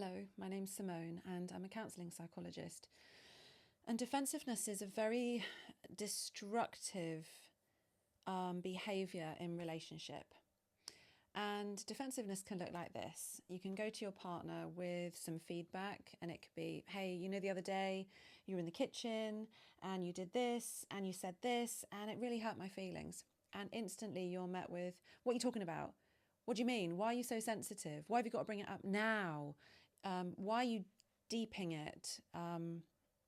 Hello, my name's Simone and I'm a counselling psychologist. And defensiveness is a very destructive behaviour in relationship. And defensiveness can look like this. You can go to your partner with some feedback and it could be, hey, the other day you were in the kitchen and you did this and you said this and it really hurt my feelings. And instantly you're met with, what are you talking about? What do you mean? Why are you so sensitive? Why have you got to bring it up now? Why are you deeping it?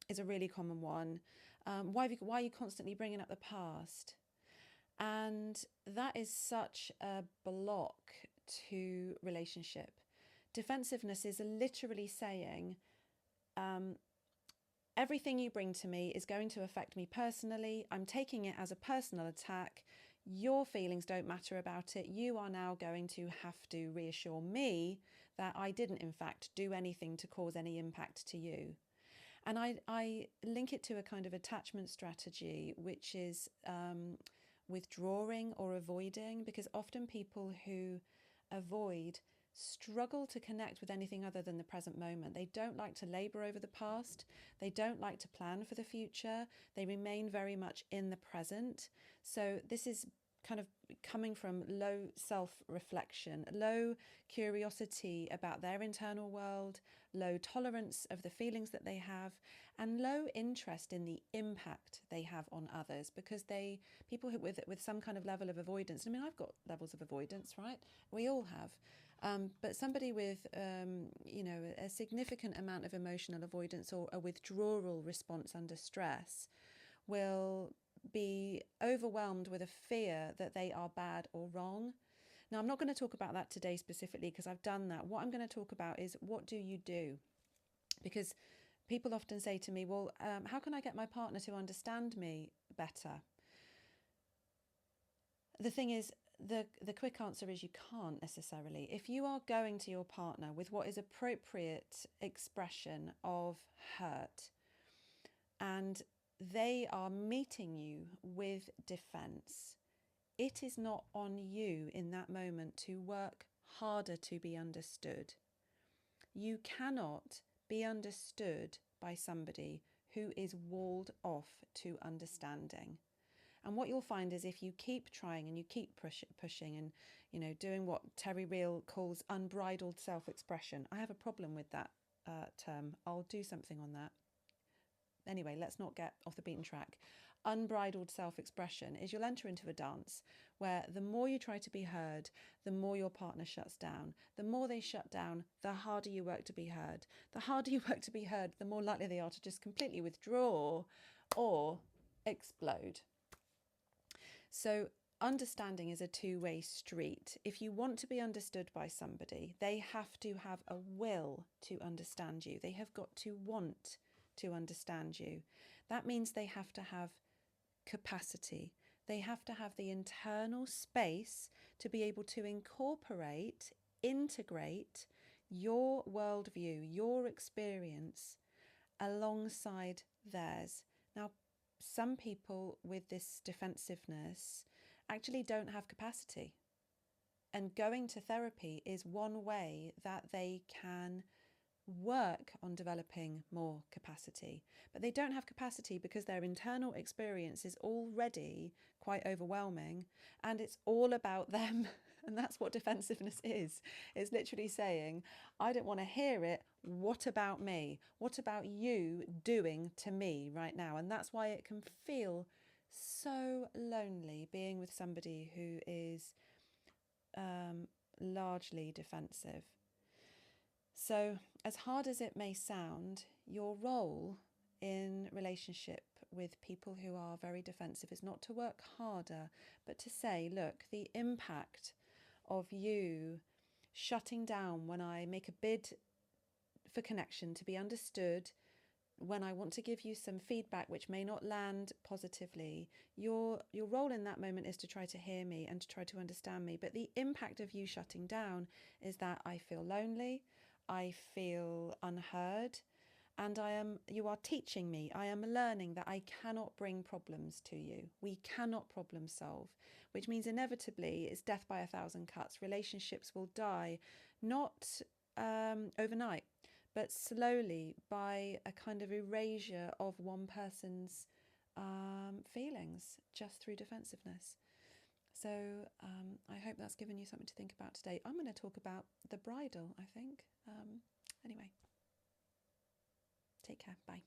Is a really common one. Why are you constantly bringing up the past? And that is such a block to relationship. Defensiveness is literally saying, everything you bring to me is going to affect me personally. I'm taking it as a personal attack. Your feelings don't matter about it. You are now going to have to reassure me that I didn't, in fact, do anything to cause any impact to you. And I link it to a kind of attachment strategy, which is withdrawing or avoiding, because often people who avoid struggle to connect with anything other than the present moment. They don't like to labour over the past. They don't like to plan for the future. They remain very much in the present. So this is kind of coming from low self-reflection, low curiosity about their internal world, low tolerance of the feelings that they have, and low interest in the impact they have on others. Because people with some kind of level of avoidance, I mean, I've got levels of avoidance, right? We all have. But somebody with, a significant amount of emotional avoidance or a withdrawal response under stress will be overwhelmed with a fear that they are bad or wrong. Now, I'm not going to talk about that today specifically because I've done that. What I'm going to talk about is, what do you do? Because people often say to me, well, how can I get my partner to understand me better? The thing is, the quick answer is you can't necessarily. If you are going to your partner with what is appropriate expression of hurt and they are meeting you with defense, it is not on you in that moment to work harder to be understood. You cannot be understood by somebody who is walled off to understanding. And what you'll find is, if you keep trying and you keep pushing and, doing what Terry Real calls unbridled self-expression. I have a problem with that term. I'll do something on that. Anyway, let's not get off the beaten track. Unbridled self-expression is, you'll enter into a dance where the more you try to be heard, the more your partner shuts down. The more they shut down, the harder you work to be heard. The harder you work to be heard, the more likely they are to just completely withdraw or explode. So understanding is a two-way street. If you want to be understood by somebody, they have to have a will to understand you. They have got to want to understand you. That means they have to have capacity. They have to have the internal space to be able to integrate your worldview, your experience alongside theirs. Now, some people with this defensiveness actually don't have capacity. And going to therapy is one way that they can work on developing more capacity. But they don't have capacity because their internal experience is already quite overwhelming and it's all about them. And that's what defensiveness is. It's literally saying, I don't want to hear it. What about me? What about you doing to me right now? And that's why it can feel so lonely being with somebody who is largely defensive. So, as hard as it may sound, your role in relationship with people who are very defensive is not to work harder, but to say, look, the impact of you shutting down when I make a bid for connection, to be understood, when I want to give you some feedback which may not land positively, your role in that moment is to try to hear me and to try to understand me. But the impact of you shutting down is that I feel lonely, I feel unheard, and you are teaching me, I am learning that I cannot bring problems to you. We cannot problem solve, which means inevitably it's death by 1,000 cuts. Relationships will die, not overnight. but slowly by a kind of erasure of one person's feelings just through defensiveness. So I hope that's given you something to think about today. I'm going to talk about the bridle, I think. Anyway, take care. Bye.